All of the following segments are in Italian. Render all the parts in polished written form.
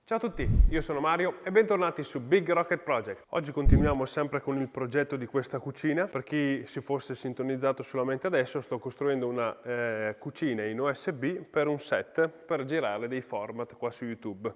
Ciao a tutti, io sono Mario e bentornati su Big Rocket Project. Oggi continuiamo sempre con il progetto di questa cucina. Per chi si fosse sintonizzato solamente adesso, sto costruendo una cucina in USB per un set per girare dei format qua su YouTube.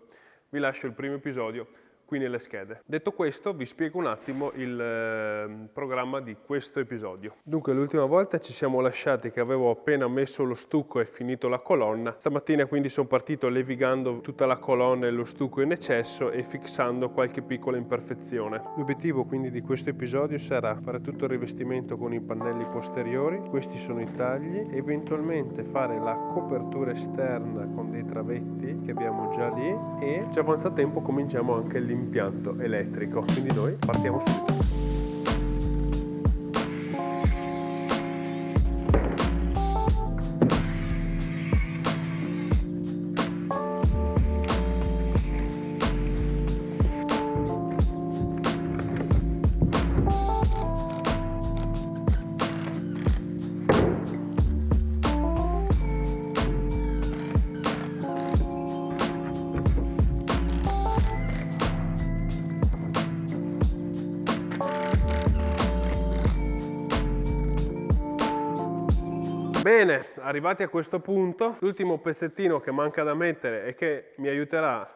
Vi lascio il primo episodio qui nelle schede. Detto questo, vi spiego un attimo il programma di questo episodio. Dunque, l'ultima volta ci siamo lasciati che avevo appena messo lo stucco e finito la colonna. Stamattina quindi sono partito levigando tutta la colonna e lo stucco in eccesso e fissando qualche piccola imperfezione. L'obiettivo quindi di questo episodio sarà fare tutto il rivestimento con i pannelli posteriori, questi sono i tagli, eventualmente fare la copertura esterna con dei travetti che abbiamo già lì e ci avanza tempo cominciamo anche l'impianto elettrico, quindi noi partiamo subito. Bene, arrivati a questo punto, l'ultimo pezzettino che manca da mettere e che mi aiuterà.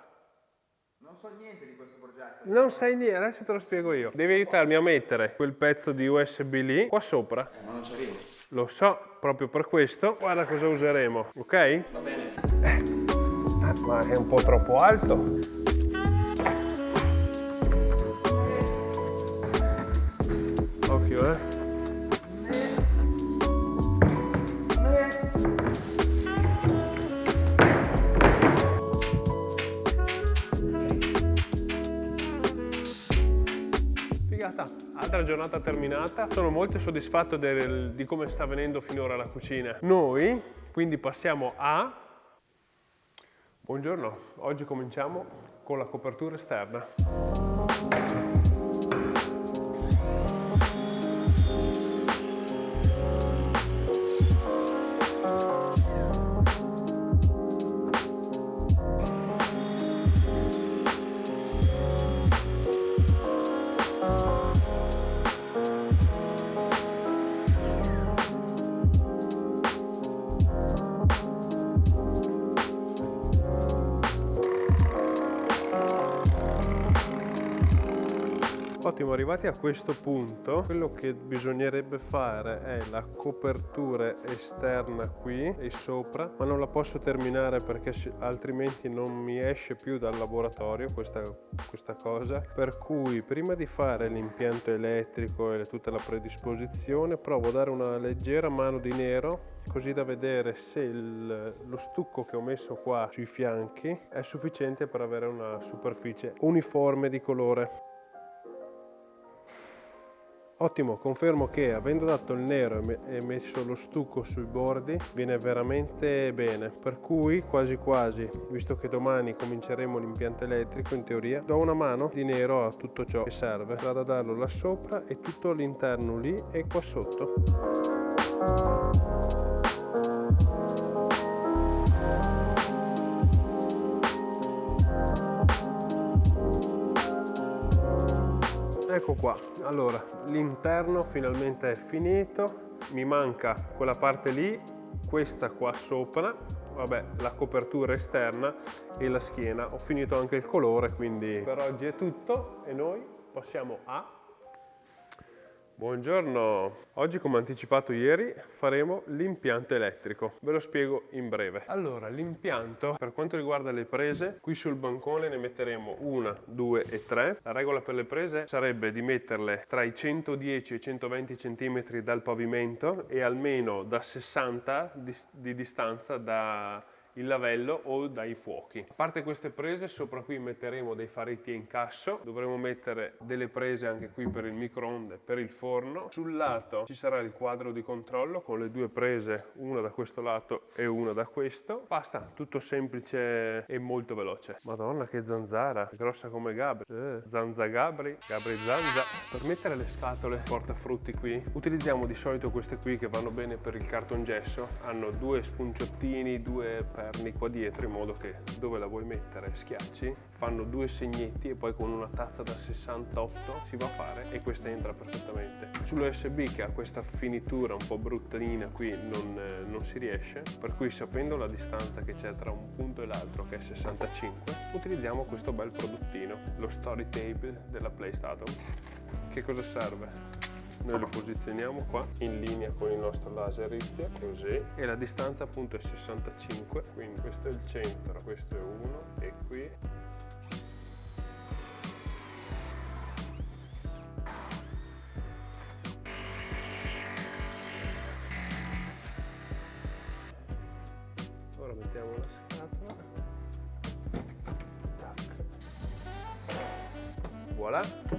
Non so niente di questo progetto. Non sai niente, adesso te lo spiego io. Devi aiutarmi a mettere quel pezzo di USB lì, qua sopra. Ma non ci arrivo. Lo so, proprio per questo. Guarda cosa useremo, ok? Va bene. Ma è un po' troppo alto. Occhio, eh. Altra giornata terminata, sono molto soddisfatto di come sta venendo finora la cucina. Noi quindi passiamo a... Buongiorno, oggi cominciamo con la copertura esterna. Ottimo, arrivati a questo punto, quello che bisognerebbe fare è la copertura esterna qui e sopra, ma non la posso terminare perché altrimenti non mi esce più dal laboratorio questa cosa. Per cui prima di fare l'impianto elettrico e tutta la predisposizione, provo a dare una leggera mano di nero così da vedere se lo stucco che ho messo qua sui fianchi è sufficiente per avere una superficie uniforme di colore. Ottimo, confermo che avendo dato il nero e messo lo stucco sui bordi viene veramente bene, per cui quasi quasi, visto che domani cominceremo l'impianto elettrico in teoria, do una mano di nero a tutto ciò che serve, vado a darlo là sopra e tutto all'interno lì e qua sotto. Ecco qua, allora l'interno finalmente è finito, mi manca quella parte lì, questa qua sopra, vabbè la copertura esterna e la schiena, ho finito anche il colore, quindi per oggi è tutto e noi passiamo a... Buongiorno! Oggi, come anticipato ieri, faremo l'impianto elettrico. Ve lo spiego in breve. Allora, l'impianto, per quanto riguarda le prese, qui sul bancone ne metteremo 1, 2 e 3. La regola per le prese sarebbe di metterle tra i 110 e i 120 cm dal pavimento e almeno da 60 di distanza da il lavello o dai fuochi. A parte queste prese, sopra qui metteremo dei faretti a incasso, dovremo mettere delle prese anche qui per il microonde, per il forno. Sul lato ci sarà il quadro di controllo con le due prese, una da questo lato e una da questo. Basta, tutto semplice e molto veloce. Madonna che zanzara, grossa come Gabri. Zanza Gabri, Gabri Zanza. Per mettere le scatole portafrutti qui utilizziamo di solito queste qui che vanno bene per il cartongesso, hanno due spunciottini, due perni qua dietro, in modo che dove la vuoi mettere schiacci, fanno 2 segnetti e poi con una tazza da 68 si va a fare e questa entra perfettamente. Sull'USB, che ha questa finitura un po' bruttina qui, non si riesce, per cui sapendo la distanza che c'è tra un punto e l'altro, che è 65, utilizziamo questo bel produttino, lo Story Tape della PlayStation. Che cosa serve? Noi lo posizioniamo qua in linea con il nostro laser Rizia, così, e la distanza appunto è 65, quindi questo è il centro, questo è 1 e qui. Ora mettiamo la scatola. Tac. Voilà.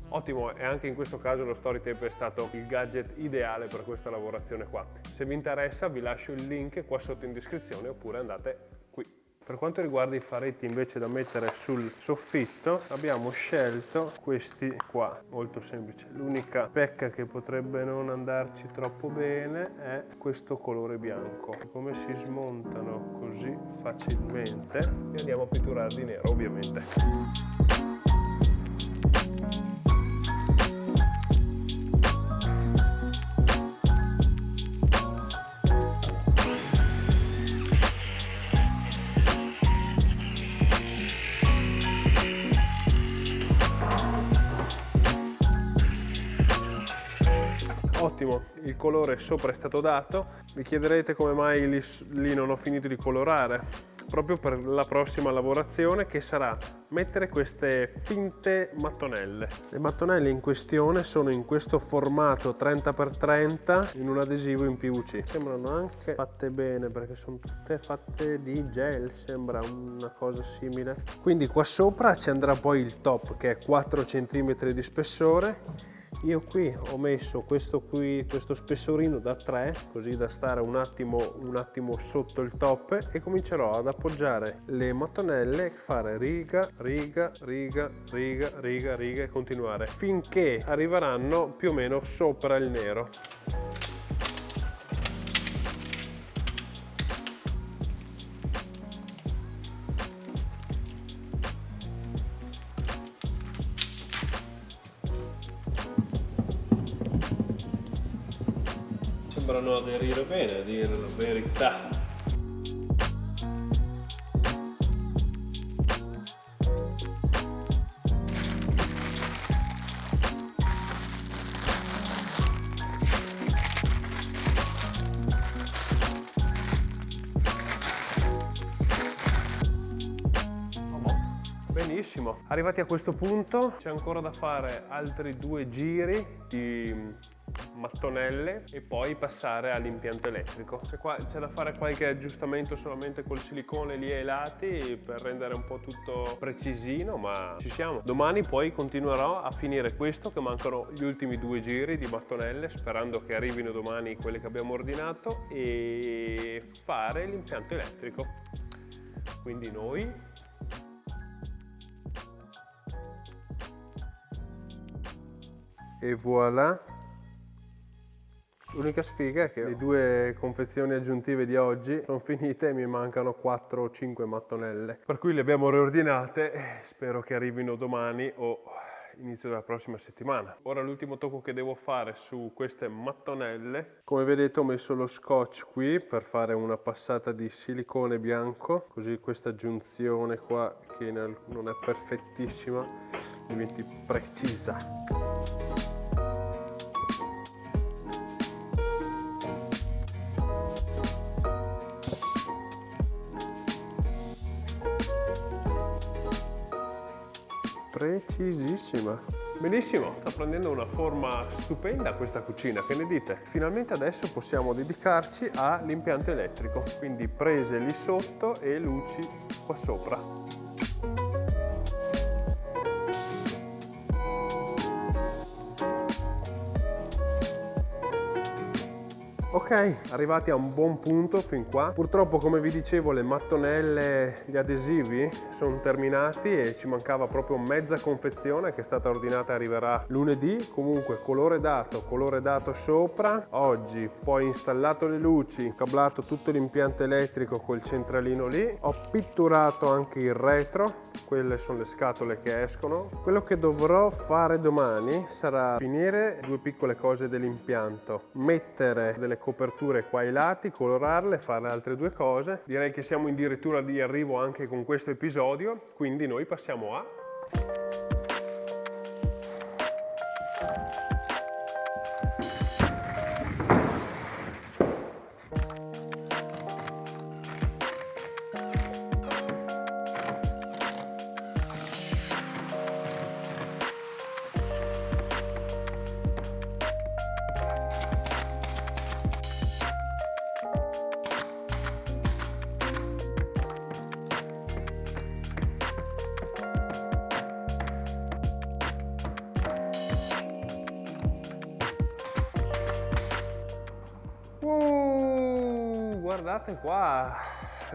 Ottimo, e anche in questo caso lo Story Tape è stato il gadget ideale per questa lavorazione qua. Se vi interessa vi lascio il link qua sotto in descrizione oppure andate qui. Per quanto riguarda i faretti invece da mettere sul soffitto, abbiamo scelto questi qua, molto semplice. L'unica pecca che potrebbe non andarci troppo bene è questo colore bianco. Come si smontano così facilmente, e andiamo a pitturare di nero ovviamente. Ottimo, il colore sopra è stato dato. Vi chiederete come mai lì non ho finito di colorare. Proprio per la prossima lavorazione, che sarà mettere queste finte mattonelle. Le mattonelle in questione sono in questo formato 30x30 in un adesivo in PVC. Sembrano anche fatte bene perché sono tutte fatte di gel, sembra una cosa simile. Quindi qua sopra ci andrà poi il top, che è 4 cm di spessore. Io qui ho messo questo spessorino da 3, così da stare un attimo sotto il top, e comincerò ad appoggiare le mattonelle, fare riga, riga, riga, riga, riga, riga e continuare finché arriveranno più o meno sopra il nero. Sembrano aderire bene, a dire la verità. Benissimo, arrivati a questo punto c'è ancora da fare altri 2 giri di mattonelle e poi passare all'impianto elettrico. C'è da fare qualche aggiustamento solamente col silicone lì ai lati per rendere un po' tutto precisino, ma ci siamo. Domani poi continuerò a finire questo, che mancano gli ultimi 2 giri di mattonelle, sperando che arrivino domani quelle che abbiamo ordinato, e fare l'impianto elettrico. Quindi noi e voilà. L'unica sfiga è che le 2 confezioni aggiuntive di oggi sono finite e mi mancano 4 o 5 mattonelle, per cui le abbiamo riordinate. Spero che arrivino domani o inizio della prossima settimana. Ora l'ultimo tocco che devo fare su queste mattonelle. Come vedete ho messo lo scotch qui per fare una passata di silicone bianco, così questa giunzione qua, che non è perfettissima, diventi precisa. Precisissima. Benissimo, sta prendendo una forma stupenda questa cucina, che ne dite? Finalmente adesso possiamo dedicarci all'impianto elettrico, quindi prese lì sotto e luci qua sopra. Ok, arrivati a un buon punto fin qua. Purtroppo, come vi dicevo, le mattonelle, gli adesivi sono terminati e ci mancava proprio mezza confezione che è stata ordinata e arriverà lunedì. Comunque colore dato sopra. Oggi poi installato le luci, cablato tutto l'impianto elettrico col centralino lì. Ho pitturato anche il retro, quelle sono le scatole che escono. Quello che dovrò fare domani sarà finire due piccole cose dell'impianto, mettere delle coperture qua ai lati, colorarle, fare altre due cose. Direi che siamo addirittura di arrivo anche con questo episodio, quindi noi passiamo a... Guardate qua,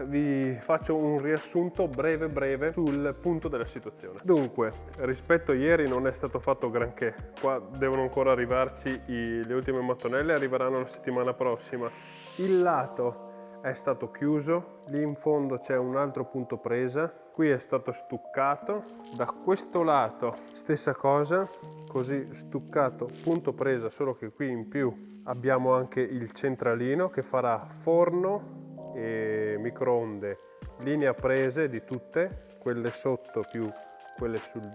vi faccio un riassunto breve sul punto della situazione. Dunque, rispetto a ieri non è stato fatto granché, qua devono ancora arrivarci le ultime mattonelle, arriveranno la settimana prossima. Il lato è stato chiuso, lì in fondo c'è un altro punto presa, qui è stato stuccato, da questo lato stessa cosa, così stuccato, punto presa, solo che qui in più abbiamo anche il centralino che farà forno e microonde, linea prese di tutte, quelle sotto più quelle sul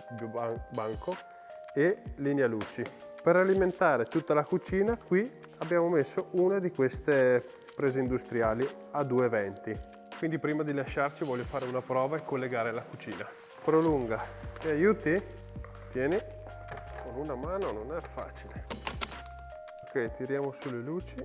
banco, e linea luci. Per alimentare tutta la cucina qui abbiamo messo una di queste prese industriali a 220. Quindi prima di lasciarci voglio fare una prova e collegare la cucina. Prolunga, mi aiuti? Tieni, con una mano non è facile. Ok, tiriamo sulle luci.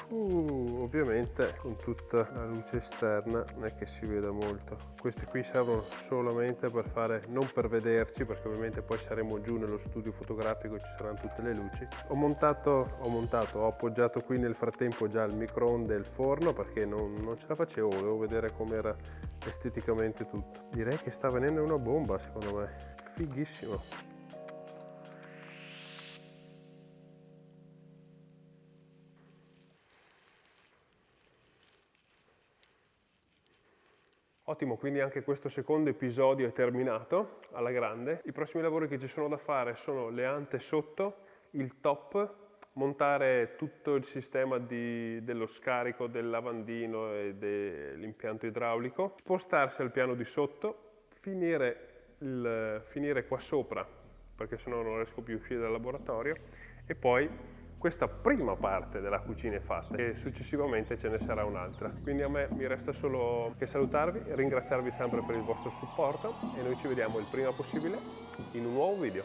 Ovviamente con tutta la luce esterna non è che si veda molto. Queste qui servono solamente per fare, non per vederci, perché ovviamente poi saremo giù nello studio fotografico e ci saranno tutte le luci. Ho appoggiato qui nel frattempo già il microonde e il forno perché non ce la facevo, volevo vedere com'era esteticamente tutto. Direi che sta venendo una bomba, secondo me. Fighissimo. Ottimo, quindi anche questo secondo episodio è terminato alla grande. I prossimi lavori che ci sono da fare sono le ante sotto, il top, montare tutto il sistema dello scarico del lavandino e dell'impianto idraulico, spostarsi al piano di sotto, finire qua sopra, perché sennò non riesco più a uscire dal laboratorio, e poi questa prima parte della cucina è fatta e successivamente ce ne sarà un'altra. Quindi a me mi resta solo che salutarvi, ringraziarvi sempre per il vostro supporto e noi ci vediamo il prima possibile in un nuovo video.